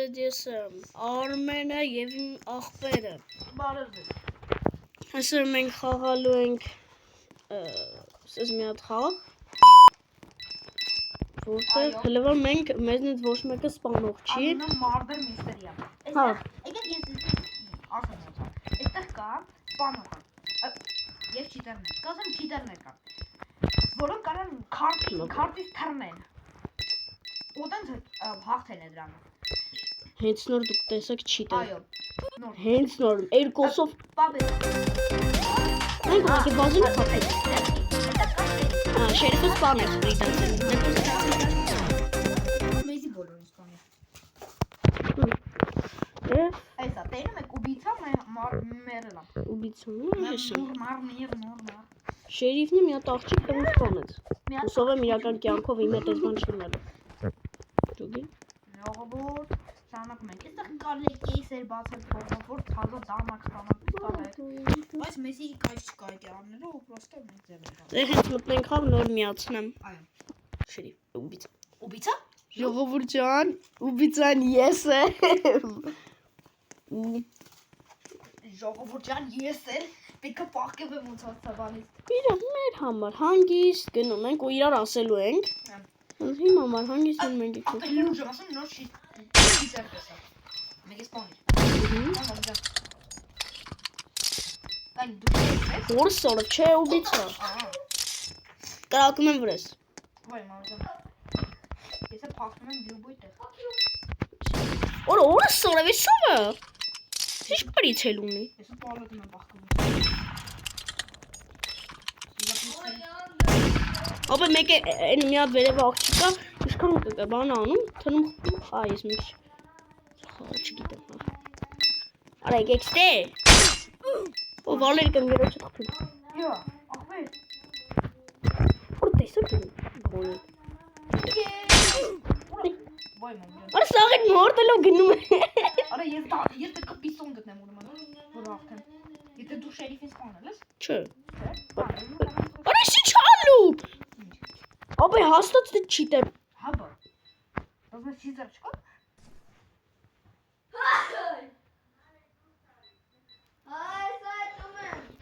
Ես Արմենը և իմ աղբերը։ Բարև ձեզ։ Այսօր մենք խաղալու ենք սես մի հատ խաղ, որտեղ հլվա մենք մեզնից ոչ մեկը սպանող չի։ Անունը Murder Mystery-ա։ Հա։ Եկեք ես ասեմ ոնց։ Այստեղ կա սպանողը։ Եվ չիտերներ։ Կասեմ չիտերներ կան։ Որոնք կարան քարտից թռնեն։ Ու տենց հաղթեն է դրանը։ Հենց նոր դուք տեսեք չիտեր։ Այո։ Նոր։ Հենց նոր երկուսով Պապես։ մենք ուղղակի բազում խփենք։ Հա, շերիֆը սպանեց պրիտացել։ Մեզի բոլորին սպանել։ Այսա, տենում եք ուբիցա մերելա։ Ուբիցա, նոր։ Շերիֆն է մի հատ աղջիկ տեղ սպանեց։ Հուսով եմ իրական կյանքով իմ հետ այս բան չի լինելու։ Ճուգի։ Ժողովուրդ, շարունակում ենք։ Այստեղ կարելի է կեյսեր բացել փողով, որ ցածո դանակ ստանալ։ Բայց մեզի կայս չկա այդ անելը, ու պրոստը մենք ձև ենք։ Դե հենց մտնենք խաղ նոր միացնեմ։ Այո։ Շերիֆ, ուբիցա։ Ուբիցա։ Ժողովուրդ ջան, ուբիցան ես եմ։ Ժողովուրդ ջան, ես էլ պետք է պահկեմ ոնց հացաբանից։ Իրավ մեր համար հանգիստ գնում ենք ու իրար ասելու ենք։ Իմ համար հանգիստ են մենք եք։ Ապել ուժ ասում նոր շիթեր տեսա։ Մեկ է սպանիր։ Կան դու ես։ Որ սորը չէ ուբիցա։ Կրակում եմ վրես։ Ոայ մամա։ Ես փախնում եմ լյուբույթ տեղ։ Օրը սորը վիսովը։ Ինչ պրիցել ունի։ Ես պարոտում եմ փախնում։ Ապա մեկ է այն մի հատ վերև աղջիկա, ինչքան կկա բան անում, թնում ես մի քիչ չգիտեմ։ Արա եկեք ստե։ Ու վալեր կնգերոջը խփում։ Յա, ախմեր։ Որ տեսեք բոնը։ Ոայ մամա։ Արա սաղին մորտելով գնում է։ Արա ես պետք է պիստոլ գտնեմ ուրեմն, որ հաղթեմ։ Եթե դու շերիֆին սպանել ես։ Չէ։ Չէ։ Արա ի՞նչ չալու։ Ապա հաստատ դե չիտեմ։ Հաբա։ Բայց չիզեր չկա։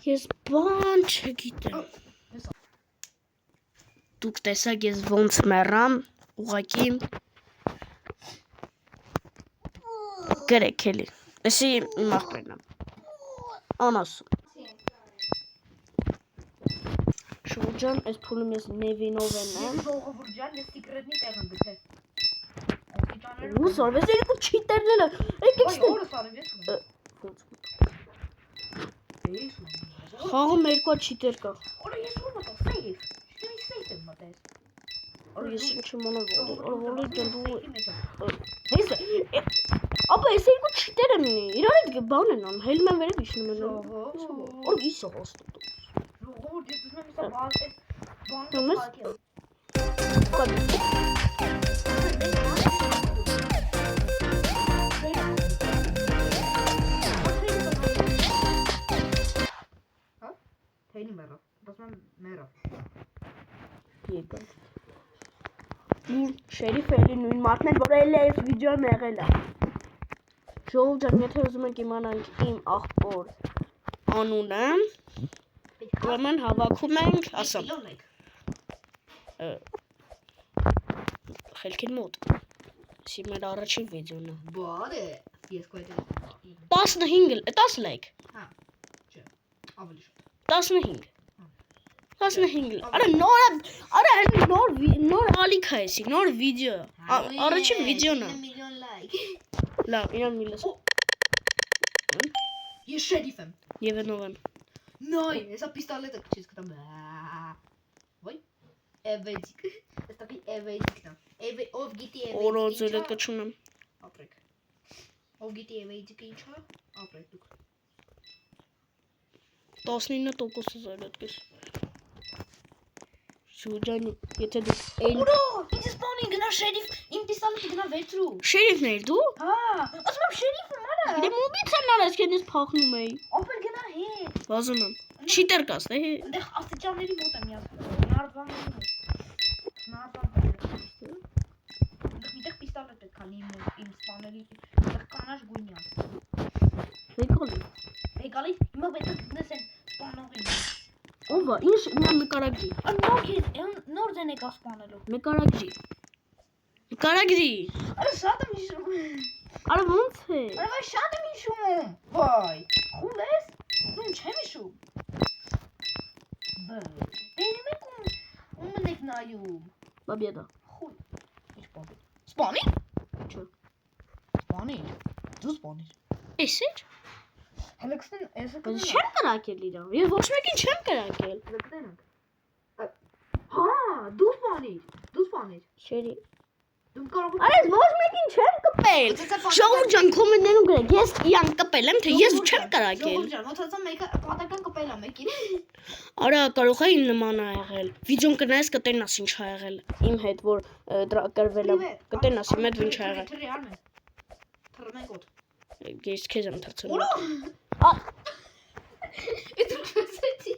Ես բան չգիտեմ։ Դուք տեսակ ես ոնց մեռամ, ուղղակի գրեք էլի։ Էսի իմ աղբերն եմ։ Անասում։ Շուրջան, այս փուլում ես Նևինով եմ։ Ժողովուրդ ջան, ես սիկրետնի տեղ եմ գտել։ Ու սորվես երկու չիտերնել է։ Եկեք ստե։ Օրը սարև ես ունեմ։ Խաղում երկու չիտեր կա։ Օրը ես ուր մտա, սեյվ։ Շտեմի սեյվ եմ մտել։ Օրը ես ինչ իմանալ, որը ջանդու։ Հեսա։ Ապա այս երկու չիտեր եմ ունի։ Իրար հետ բան են անում, հելում են վերև իջնում են։ Օր իսո հոստո։ Ժողովուրդ ես ուզում եմ իսա բացել։ Թեյնի մեռավ, բասման մեռավ։ Եկա։ Շերիֆը էլի նույն մարդն է, որ էլի այս վիդեոն եղել է։ Ժողովուրդ ջան, եթե ուզում եք իմանանք իմ աղբոր անունը, ուրեմն հավաքում ենք, ասամ։ Խելքին մոտ։ Սի մեր առաջին վիդեոն է։ Բարե, ես կոյտել 10 լայք։ Հա, չէ, ավելի շատ։ 15 Արա նոր ալիք է էսի, նոր վիդեո, առաջին վիդեոն է։ Միլիոն լայք։ Լավ, իրան միլես։ Ես շերիֆ եմ։ Եվ նով եմ։ Նայ, հեսա պիստոլետը քչից կտամ։ Ոյ, էվեդիկ։ Էստակի էվեդիկն է։ Ով գիտի էվեդիկ։ Օրո ձեր հետ կչունեմ։ Ապրեք։ Ով գիտի էվեդիկը ինչ է, ապրեք դուք։ 19% ձեր հետ կես։ Շուրջանի, եթե դու էլ Ուրո, ինձ սպանին գնա շերիֆ, իմ պիստոլետը գնա վերցրու։ Շերիֆն էր դու։ Հա, ասում եմ շերիֆը մարա։ Դե մոբիցան արած քենից փախնում էի։ Ապր գնա հետ։ Վազում եմ։ Չիտեր կաս, դե։ Այնտեղ աստիճանների մոտ եմ միացնում։ Նարդվանների մոտ։ Նարդվան։ Այնտեղ պիստոլետ պետք է իմ սպաների կանաչ գույնյան։ Եկալի։ Եկալի, հիմա պետք է գտնես են սպանողին։ Ով է, ինչ նա նկարագրի։ Նոր դեն եկա սպանելու։ Նկարագրի։ Նկարագրի։ Արա շատ եմ հիշում։ Արա ո՞նց է։ Արա վայ շատ եմ հիշում։ Վայ, խուլ ես։ Ում չեմ հիշում։ Վայ, դենի մեկ ում եք նայում։ Բաբիադա։ Խուլ։ Ինչ բաբի։ Սպանի։ Չէ։ Սպանի։ Դու սպանի։ Էս է։ Հելեքսն էսը Բայց չեմ կրակել իրան։ Ես ոչ մեկին չեմ կրակել։ կգտնենք։ Հա, դու սպանի։ Դու սպանի։ Շերի։ Դու կարող ես Այս ոչ մեկին չեմ կպել։ Շահուր ջան կոմենտներում գրեք, ես իրան կպել եմ, թե ես չեմ կրակել։ Ժողովուրդ, ոնց մեկը պատական կպել է մեկին։ Արա կարող է իմ նման ա եղել։ Վիդեոն կնայես կտենաս ինչ ա եղել։ Իմ հետ որ կրվել եմ, կտենաս իմ հետ ինչ ա եղել։ Թրի արմեն։ Թրմեն կոտ։ Ես քեզ եմ թրցնում։ Ուլո։ Ա Էդ ռուսեցի։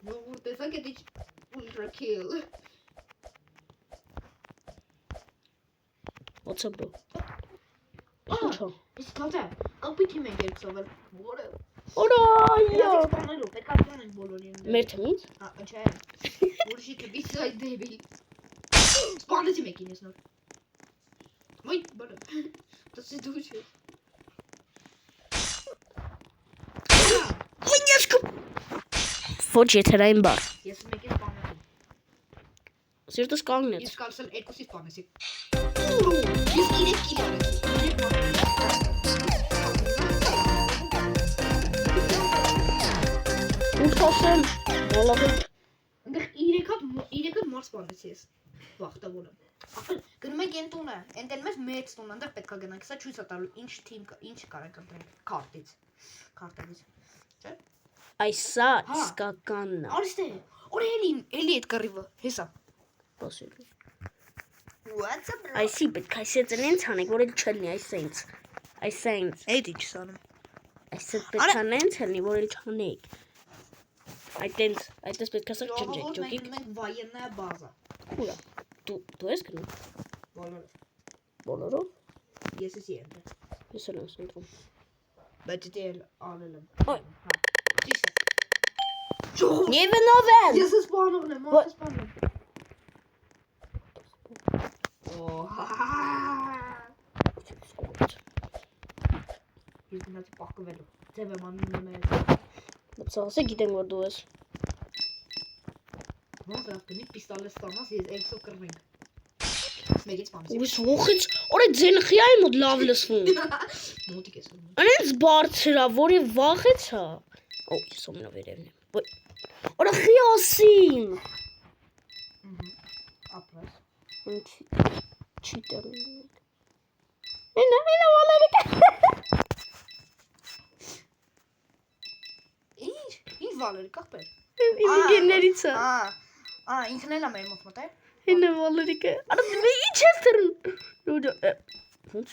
Ժողովուրդ, տեսա կետիչ ultra kill։ What's up bro։ Ահա, Ինչո՞։ իսկ կատա, կապի թիմ ենք երկսովել։ Որը։ Արա այո։ Սպանելու, պետք է սպանենք բոլորին։ Մեր թիմից։ Հա, չէ։ Որշի կբից այդ դեպի։ Սպանեցի մեկին ես նոր։ Ոյ, բանը։ Դասի դու չէ։ Վինյասկո։ Ոչ եթերային բար։ Ես մեկին սպանեցի։ Սիրտս կանգնեց։ Ես կալսել երկուսի սպանեցի։ Ես իրեք իրար Ինչ ասեմ։ Ոլավը։ Այնտեղ իրեք հատ մար սպանեցի ես։ Վախտավոր եմ։ Ապա գնում ենք այն տունը, այնտեղ մեզ մեծ տուն, այնտեղ պետք է գնանք, սա ցույց է տալու ինչ թիմ ինչ կարեք ընտրենք քարտից։ Քարտերից։ Չէ՞։ Այսա իսկականն է։ Արստե, օրելի այդ կռիվը, հեսա։ Բասիլի։ What's up? Այսի պետք է այսից այնց անենք, որ էլ չլինի այսինց։ Այսինց։ Այդ ինչ սանում։ Այսից պետք է այնց լինի, որ էլ չանենք։ Այդպես պետք է սա չջեք, ջոկիկ։ Մենք վայեննա բազա։ Քուրա։ Դու ես գնում։ Բոլորով։ Բոլորով։ Ես եմ։ Ես էլ եմ սենտրում։ Բայց դե անել եմ։ Ոյ։ Ճիշտ է։ Նևնովեն։ Ես սպանողն եմ, ես սպանում եմ։ Ես գնացի պահկվելու։ Ձև եմ անում եմ։ Բայց ասե գիտեմ որ դու ես։ Ոնց ակնի պիստոլետ ստանաս, ես էքսո կռվենք։ Մեկից սպանեցի։ Ույս ողից, օրը ձենխիայի մոտ լավ լսվում։ Մոտիկ ես անում։ Այնց բարձր է, որի վախից է։ Օ, ես ամենավերևն եմ։ Օրը խիասին։ Ապրես։ Ինչ չի տերնում։ Այնա վալերիկա։ Ինչ վալերի կախպեր։ Իմ գեներից է։ Ինքն էլ է մեր մոտ մտել։ Այնա վալերիկա։ Արա դու ինչ ես դրում։ Ոնց։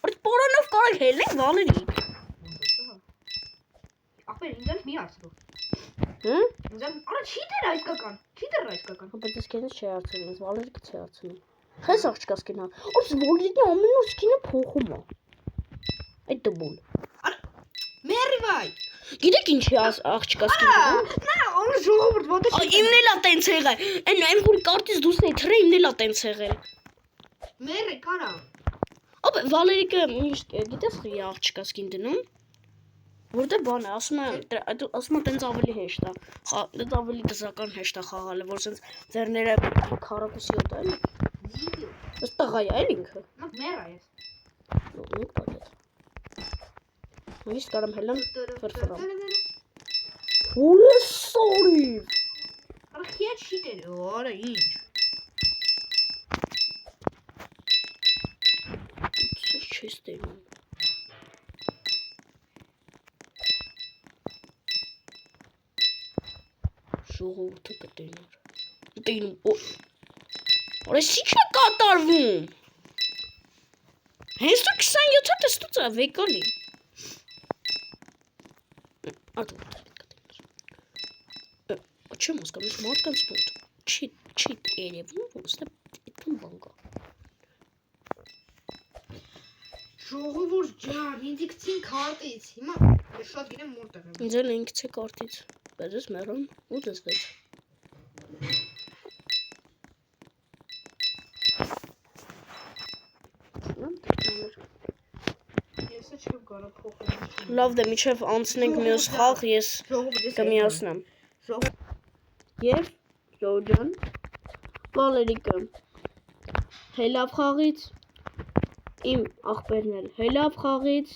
Օրը պորանով կարող հելենք վալերիկ։ Ապեր ինձ մի արցրու։ Հը։ Ինձ արա չի դեր այսկական։ Չի դեր այսկական։ Բայց ես քեզ չի արցնում, ես վալերիկը չի արցնում։ Խես աղջկաս կինա։ Ո՞ս վալերիկի ամեն օր սկինը փոխում է։ Այդ դբոլ։ Արա մերի վայ։ Գիտեք ինչի աղջկաս կինա։ Նա օր ժողովուրդ ոտը չի։ Իմն էլ է տենց եղել։ Այն որ կարտից դուրս է թրե իմն էլ է տենց եղել։ Մերի կարա։ Ապա վալերիկը միշտ գիտես խի աղջկաս կին դնում։ Որտե բան է, ասում է տենց ավելի հեշտ է։ Դա ավելի դզական հեշտ է խաղալը, որ սենց ձեռները քառակուսի օդ է, էլի։ Վիդեո։ Ըստ տղա է, էլի ինքը։ Նա մերա ես։ Նույն պատետ։ Միշտ կարամ հելեմ ֆրֆրամ։ Ուրը սորի։ Արա քիչ չի դեր։ Արա ինչ։ Չես տենում։ Ժողովուրդը կտենար։ Տենում։ Որը ինչ է կատարվում։ Հենց 27-ը ստուց է վեկալի։ Ատու կտենար։ Չեմ հասկանում, ես մարդկանց մոտ չի երևում, որ ստե այդքան բան կա։ Ժողովուրդ ջան, ինձ գցին քարտից։ Հիմա ես շատ գիտեմ որտեղ եմ։ Ինձ էլ ինքս է կարտից։ Բերես մեռան ու դզվեց։ Ես չեմ կարող փոխել։ Լավ դե միջև անցնենք մյուս խաղ, ես Ժողովուրդ կմիացնեմ։ Եվ Ժորջան Վալերիկը հելավ խաղից իմ աղբերն էլ հելավ խաղից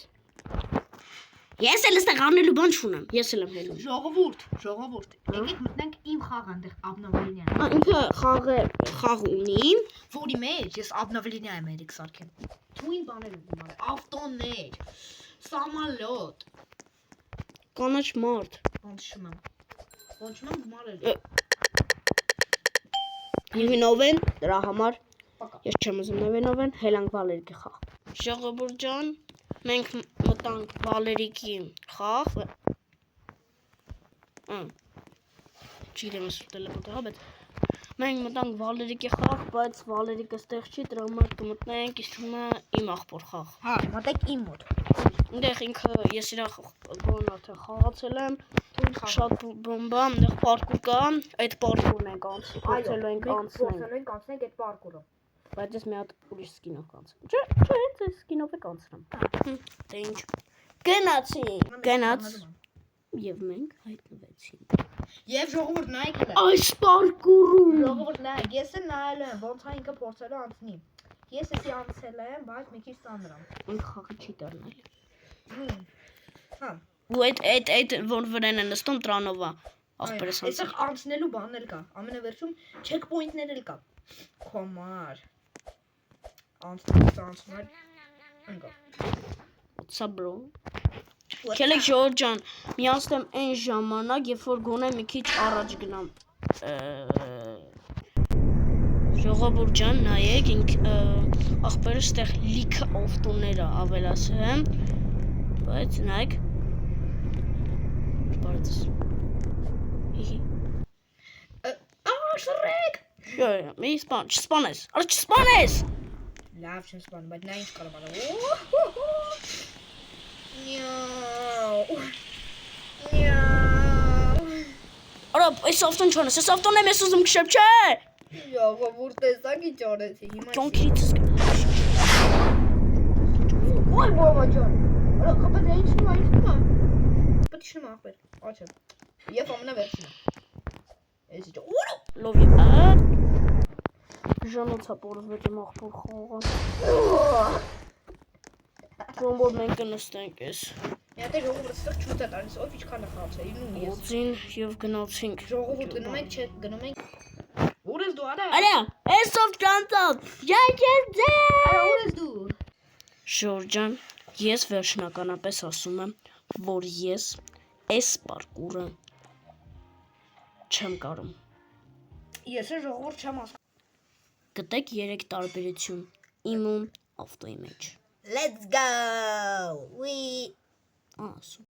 Ես էլ ստեղ անելու բան չունեմ, ես էլ եմ հելում։ Ժողովուրդ, եկեք մտնենք իմ խաղը այնտեղ Abnovlenia։ Ինքը խաղ ունի, Որի մեջ ես Abnovlenia եմ երեք սարքել։ Թույն բաներ եմ գումարել, ավտոներ, սամալոտ, կանաչ մարդ։ ոնչում եմ գումարել։ Նևինով են, դրա համար Պակա։ ես չեմ ուզում նևինով են, հելանք Վալերիկի խաղ։ Ժողովուրդ ջան, մենք մտանք Վալերիկի խաղ։ Չգիտեմ ես տելեպորտը հա, բայց մենք մտանք Վալերիկի խաղ, բայց Վալերիկը ստեղ չի, դրա համար կմտնենք, իսկ հիմա իմ աղբոր խաղ։ Հա, մտեք իմ մոտ։ Այնտեղ ինքը ես իր գոնը թե խաղացել եմ, շատ բոմբա, այնտեղ պարկուր կա, այդ պարկուրն ենք փորձելու ենք անցնել։ ենք անցնենք այդ պարկուրը։ Բայց ես մի հատ ուրիշ սկինով կանցնեմ։ Չէ, այս սկինով է կանցնեմ։ Դե ինչ։ Գնաց։ Եվ մենք հայտնվեցինք։ Եվ ժողովուրդ նայեք հələ։ Այս պարկուրում։ Ժողովուրդ նայեք, ես էլ նայել եմ, ոնց է ինքը փորձելու անցնի։ Ես էսի անցել եմ, բայց մի քիչ ծանր եմ։ Ինքը խաղը չի դառնալ։ Հա։ Ու այդ որ վրան է նստում տրանովա։ Ախպերս անցել։ Այստեղ անցնելու բաներ կա։ Ամենավերջում չեքպոինտներ էլ կա։ Խոմար։ Անցնել։ Ընկա։ What's up bro։ Քելեք Ժորջան, միացնեմ այն ժամանակ, երբ որ գոնե մի քիչ առաջ գնամ։ Ժողովուրդ ջան, նայեք, ախպերը ստեղ լիքը ավտոներ ավելացրեմ, բայց նայեք, բարդս, Շրեք։ մի չսպանես, արա չսպանես, Լավ չեմ սպանում, բայց նա ինչ կարող է։ արա այս ավտոն չանես, այս ավտոն եմ ես ուզում քշեմ, չէ, Ժողովուրդ տեսակ ինչ օրեցի, հիմա ճոնքիրիցս Ոյ բաբա ջան։ Արա խփել է ինչ նույն։ Պատիշում ախպեր, աչեմ։ Եվ ամենավերջինը։ Էսի ջան։ լովի Ժանոցա պորզվեց իմ աղբոր խաղը։ Ժոմբոր մենք կնստենք ես։ Մի հատ ժողովուրդ ստեղ չուտ է տալիս, ով ինչքան է խաղացել, իմ ես։ Ոծին և գնացինք։ Ժողովուրդ գնում ենք, չէ, գնում ենք։ Ուր ես դու, արա։ Արա, այսով ճանցավ, ջանքեր ձեր։ Արա, ուր ես դու։ Ժորջան, ես վերջնականապես ասում եմ, որ ես այս պարկուրը չեմ կարում։ Ես էլ ժողովուրդ չեմ ասում։ Գտեք 3 տարբերություն իմում ավտոյի մեջ։ Let's go. We Ասում։